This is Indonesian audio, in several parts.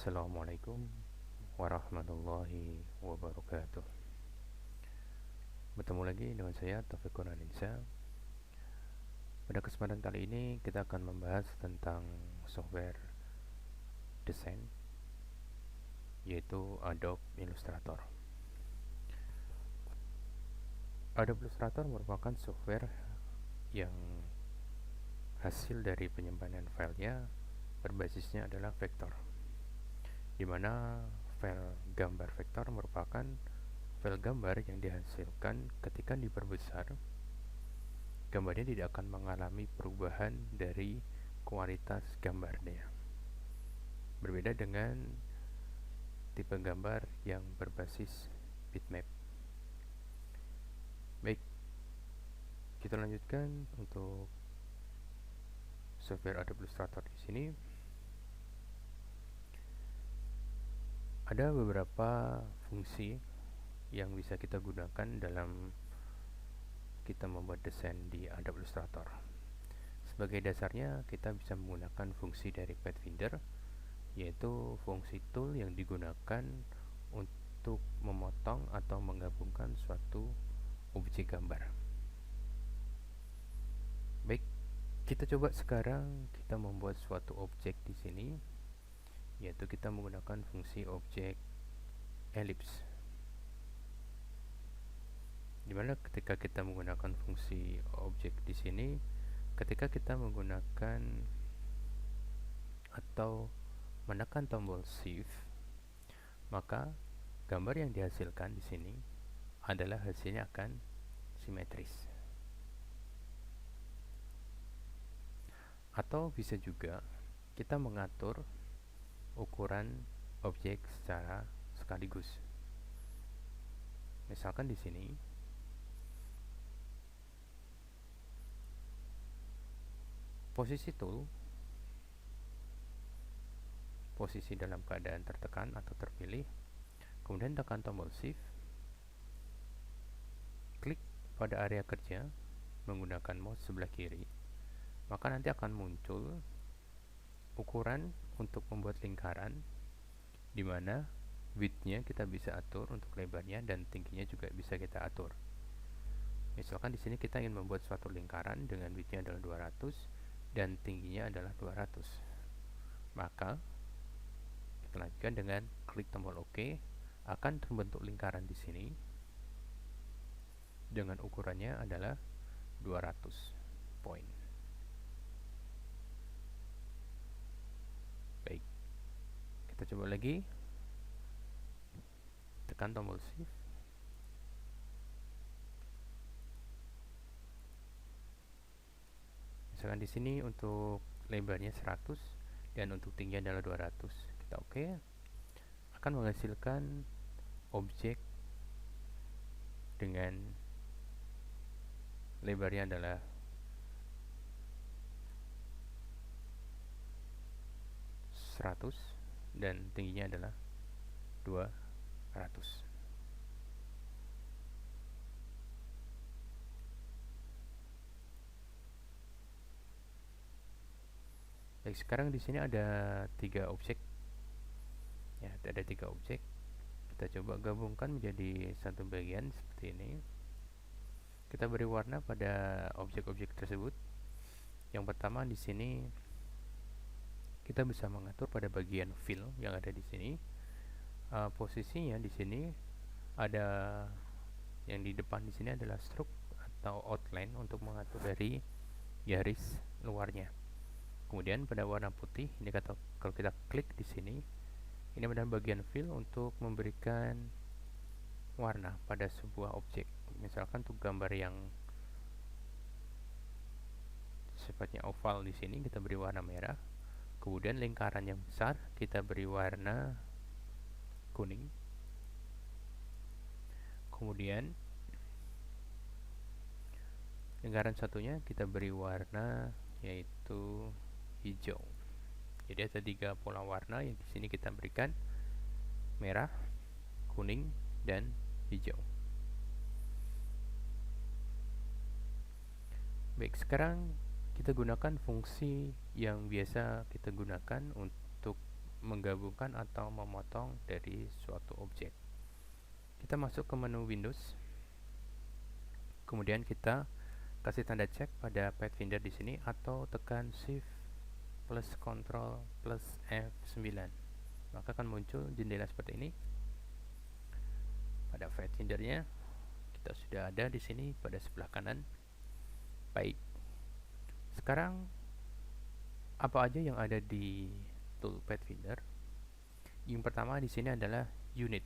Assalamualaikum warahmatullahi wabarakatuh. Bertemu lagi dengan saya Taufik Kurniawansyah. Pada kesempatan kali ini kita akan membahas tentang software desain, yaitu Adobe Illustrator. Adobe Illustrator merupakan software yang hasil dari penyimpanan filenya berbasisnya adalah vektor, di mana file gambar vektor merupakan file gambar yang dihasilkan ketika diperbesar. Gambarnya tidak akan mengalami perubahan dari kualitas gambarnya. Berbeda dengan tipe gambar yang berbasis bitmap. Baik, kita lanjutkan untuk software Adobe Illustrator di sini. Ada beberapa fungsi yang bisa kita gunakan dalam kita membuat desain di Adobe Illustrator. Sebagai dasarnya, kita bisa menggunakan fungsi dari Pathfinder, yaitu fungsi tool yang digunakan untuk memotong atau menggabungkan suatu objek gambar. Baik, kita coba sekarang kita membuat suatu objek di sini, yaitu kita menggunakan fungsi objek ellipse. Dimana ketika kita menggunakan fungsi objek di sini, ketika kita menggunakan atau menekan tombol shift, maka gambar yang dihasilkan di sini adalah hasilnya akan simetris. Atau bisa juga kita mengatur ukuran objek secara sekaligus. Misalkan di sini posisi tool, posisi dalam keadaan tertekan atau terpilih, kemudian tekan tombol shift, klik pada area kerja menggunakan mouse sebelah kiri, maka nanti akan muncul ukuran untuk membuat lingkaran, di mana width-nya kita bisa atur untuk lebarnya dan tingginya juga bisa kita atur. Misalkan di sini kita ingin membuat suatu lingkaran dengan width-nya adalah 200 dan tingginya adalah 200. Maka kita lanjutkan dengan klik tombol OK, akan terbentuk lingkaran di sini dengan ukurannya adalah 200 poin. Baik, kita coba lagi, tekan tombol shift, misalkan di sini untuk lebarnya 100 dan untuk tingginya adalah 200. Kita oke, akan menghasilkan objek dengan lebarnya adalah 100 dan tingginya adalah 200. Baik, sekarang di sini ada 3 objek. Ya, ada 3 objek. Kita coba gabungkan menjadi satu bagian seperti ini. Kita beri warna pada objek-objek tersebut. Yang pertama di sini kita bisa mengatur pada bagian fill yang ada di sini. Posisinya di sini ada yang di depan di sini adalah stroke atau outline untuk mengatur dari garis luarnya. Kemudian pada warna putih ini kalau kita klik di sini, ini adalah bagian fill untuk memberikan warna pada sebuah objek. Misalkan untuk gambar yang sifatnya oval di sini kita beri warna merah. Kemudian lingkaran yang besar kita beri warna kuning. Kemudian lingkaran satunya kita beri warna yaitu hijau. Jadi ada 3 pola warna yang di sini kita berikan: merah, kuning, dan hijau. Baik, sekarang kita gunakan fungsi yang biasa kita gunakan untuk menggabungkan atau memotong dari suatu objek. Kita masuk ke menu Windows, kemudian kita kasih tanda cek pada Pathfinder di sini atau tekan Shift plus Ctrl plus F9, maka akan muncul jendela seperti ini. Pada Pathfindernya kita sudah ada di sini pada sebelah kanan. Baik, sekarang apa aja yang ada di tool Pathfinder? Yang pertama di sini adalah unit.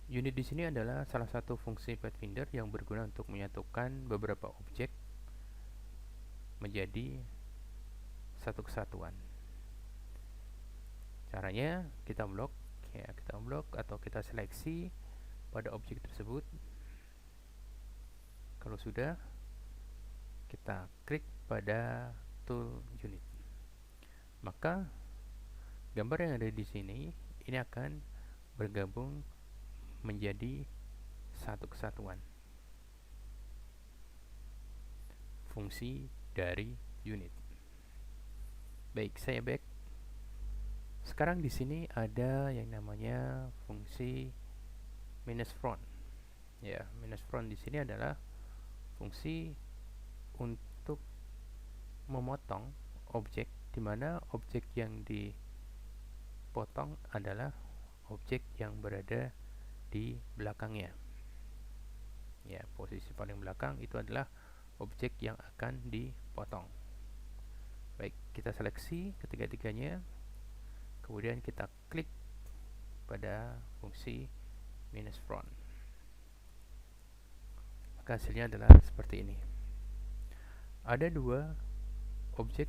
Unit di sini adalah salah satu fungsi Pathfinder yang berguna untuk menyatukan beberapa objek menjadi satu kesatuan. Caranya kita blok atau kita seleksi pada objek tersebut. Kalau sudah, kita klik pada tool unit. Maka gambar yang ada di sini ini akan bergabung menjadi satu kesatuan. Fungsi dari unit. Baik, saya back. Sekarang di sini ada yang namanya fungsi minus front. Ya, minus front di sini adalah fungsi untuk memotong objek, di mana objek yang dipotong adalah objek yang berada di belakangnya. Ya, posisi paling belakang itu adalah objek yang akan dipotong. Baik, kita seleksi ketiga-tiganya, kemudian kita klik pada fungsi minus front. Maka hasilnya adalah seperti ini. Ada dua objek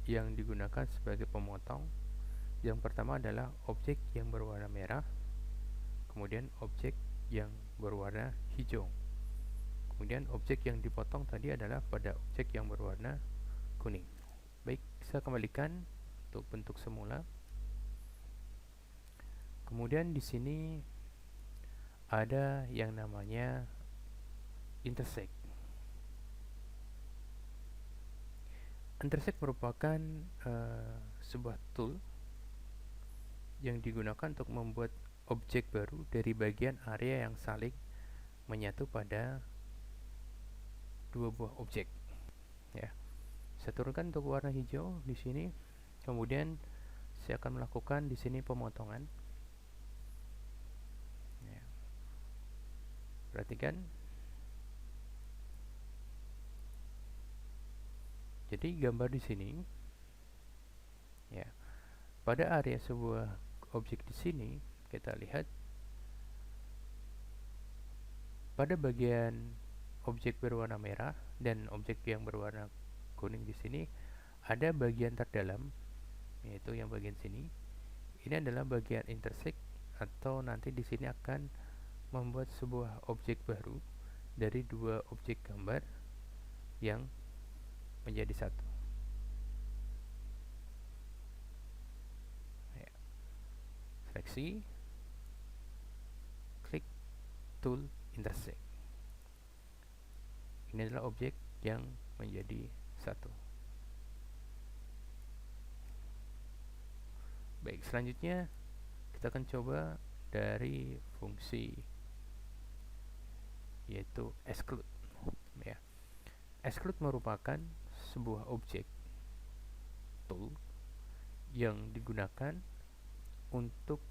yang digunakan sebagai pemotong. Yang pertama adalah objek yang berwarna merah, kemudian objek yang berwarna hijau. Kemudian objek yang dipotong tadi adalah pada objek yang berwarna kuning. Baik, saya kembalikan untuk bentuk semula. Kemudian di sini ada yang namanya intersect. Intersect merupakan sebuah tool yang digunakan untuk membuat objek baru dari bagian area yang saling menyatu pada dua buah objek. Ya, saya turunkan untuk warna hijau di sini. Kemudian saya akan melakukan di sini pemotongan. Ya, perhatikan. Jadi gambar di sini, ya, pada area sebuah objek di sini kita lihat pada bagian objek berwarna merah dan objek yang berwarna kuning di sini ada bagian terdalam, yaitu yang bagian sini. Ini adalah bagian intersect, atau nanti di sini akan membuat sebuah objek baru dari dua objek gambar yang menjadi satu. Ya. Seleksi, klik tool intersect. Ini adalah objek yang menjadi satu. Baik, selanjutnya kita akan coba dari fungsi yaitu exclude. Ya. Exclude merupakan sebuah objek tool yang digunakan untuk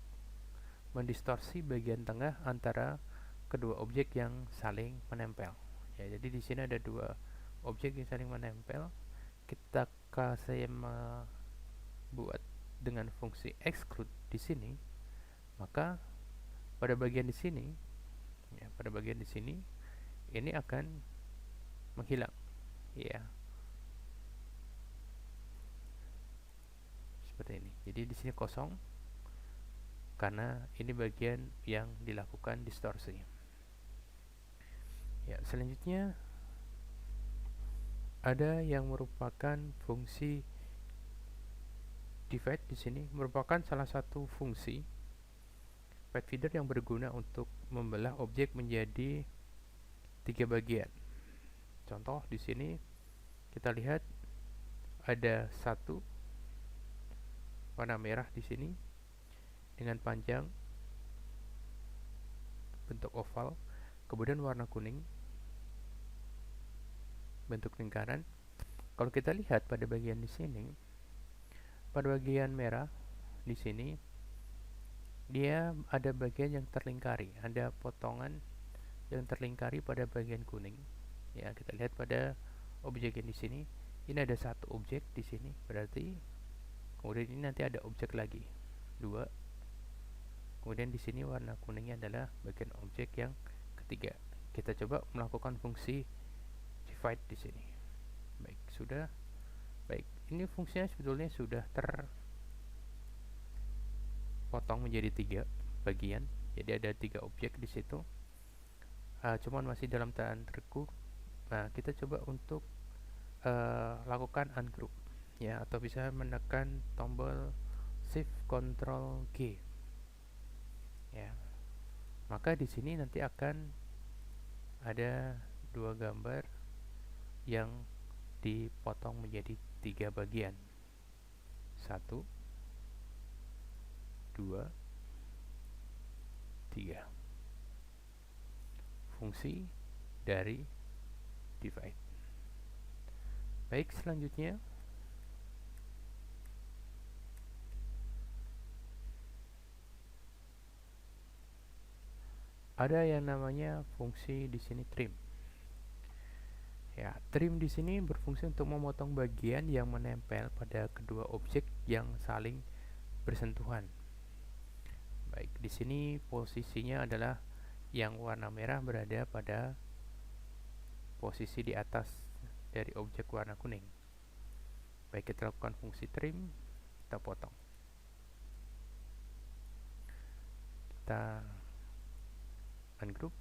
mendistorsi bagian tengah antara kedua objek yang saling menempel. Ya, jadi di sini ada dua objek yang saling menempel. Saya membuat dengan fungsi exclude di sini, maka pada bagian di sini, ya, pada bagian di sini ini akan menghilang. Ya, seperti ini. Jadi di sini kosong karena ini bagian yang dilakukan distorsi. Ya, selanjutnya ada yang merupakan fungsi divide. Di sini merupakan salah satu fungsi Pathfinder yang berguna untuk membelah objek menjadi tiga bagian. Contoh di sini kita lihat ada satu warna merah di sini dengan panjang bentuk oval, kemudian warna kuning bentuk lingkaran. Kalau kita lihat pada bagian di sini, pada bagian merah di sini dia ada bagian yang terlingkari, ada potongan yang terlingkari pada bagian kuning. Ya, kita lihat pada objek yang di sini. Ini ada satu objek di sini, berarti kemudian ini nanti ada objek lagi, dua. Kemudian di sini warna kuningnya adalah bagian objek yang ketiga. Kita coba melakukan fungsi divide di sini. Baik, sudah. Baik, ini fungsinya sebetulnya sudah terpotong menjadi 3 bagian. Jadi ada 3 objek di situ. Cuman masih dalam tanda-tanda. Nah, kita coba untuk lakukan ungroup ya, atau bisa menekan tombol Shift Ctrl G ya. Maka di sini nanti akan ada 2 gambar yang dipotong menjadi 3 bagian. 1 2 3. Fungsi dari divide. Baik, selanjutnya ada yang namanya fungsi di sini trim. Ya, trim di sini berfungsi untuk memotong bagian yang menempel pada kedua objek yang saling bersentuhan. Baik, di sini posisinya adalah yang warna merah berada pada posisi di atas dari objek warna kuning. Baik, kita lakukan fungsi trim, kita potong. Kita ungroup.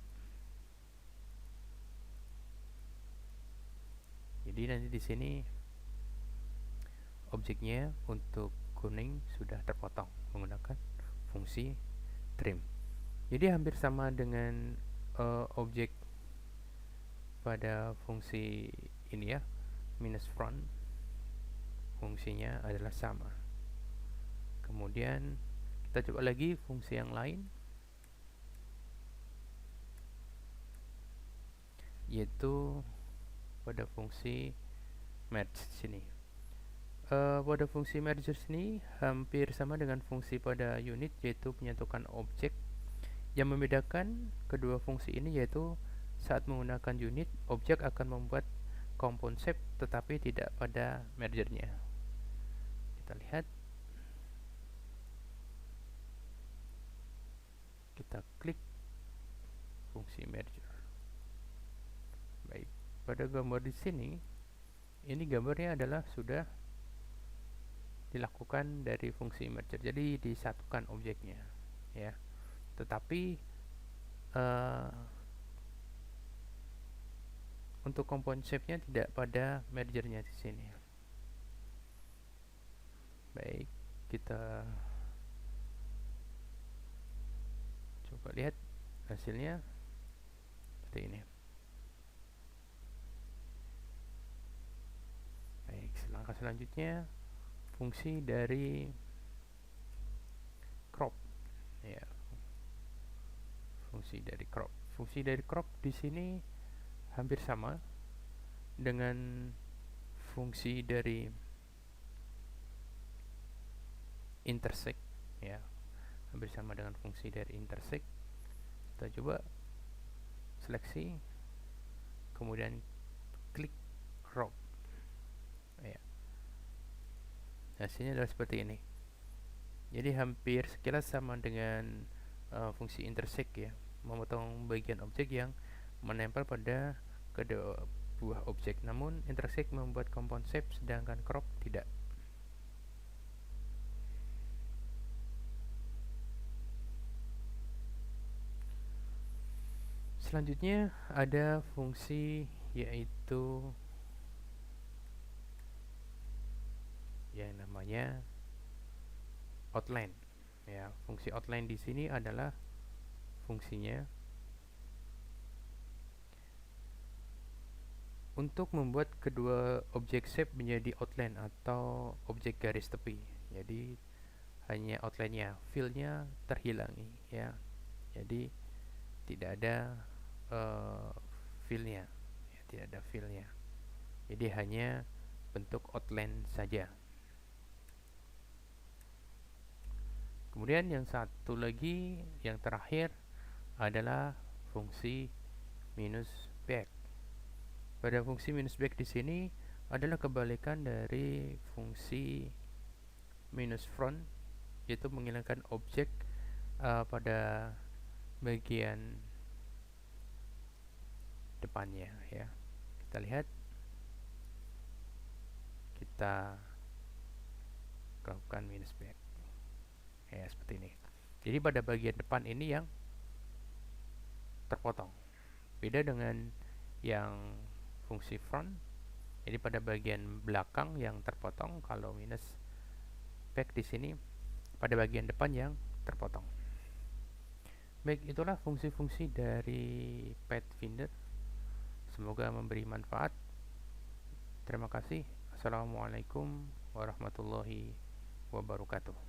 Jadi nanti di sini objeknya untuk kuning sudah terpotong menggunakan fungsi trim. Jadi hampir sama dengan objek pada fungsi ini ya, minus front, fungsinya adalah sama. Kemudian kita coba lagi fungsi yang lain, yaitu pada fungsi merge sini. Pada fungsi merger sini hampir sama dengan fungsi pada unit, yaitu menyatukan objek. Yang membedakan kedua fungsi ini yaitu saat menggunakan unit, objek akan membuat compound shape tetapi tidak pada mergernya. Kita lihat, kita klik fungsi merger. Baik, pada gambar di sini, ini gambarnya adalah sudah dilakukan dari fungsi merger, jadi disatukan objeknya ya. Tetapi untuk compound shape-nya tidak pada mergernya di sini. Baik, kita coba lihat hasilnya seperti ini. Baik, langkah selanjutnya fungsi dari crop ya. Fungsi dari crop di sini hampir sama dengan fungsi dari intersect ya. Hampir sama dengan fungsi dari intersect. Kita coba seleksi, kemudian klik crop ya. Hasilnya adalah seperti ini. Jadi hampir sekilas sama dengan fungsi intersect ya, memotong bagian objek yang menempel pada kedua buah objek. Namun intersect membuat compound shape sedangkan crop tidak. Selanjutnya ada fungsi yaitu yang namanya outline ya. Fungsi outline di sini adalah fungsinya untuk membuat kedua objek shape menjadi outline atau objek garis tepi. Jadi hanya outline-nya, fill-nya terhilangi ya. Jadi tidak ada fill-nya ya, tidak ada fill-nya. Jadi hanya bentuk outline saja. Kemudian yang satu lagi, yang terakhir adalah fungsi minus back. Pada fungsi minus back di sini adalah kebalikan dari fungsi minus front, yaitu menghilangkan objek pada bagian depannya ya. Kita lihat, kita lakukan minus back ya, seperti ini. Jadi pada bagian depan ini yang terpotong, beda dengan yang fungsi front. Jadi pada bagian belakang yang terpotong, kalau minus back di sini pada bagian depan yang terpotong. Baik, itulah fungsi-fungsi dari Pathfinder. Semoga memberi manfaat. Terima kasih. Assalamualaikum warahmatullahi wabarakatuh.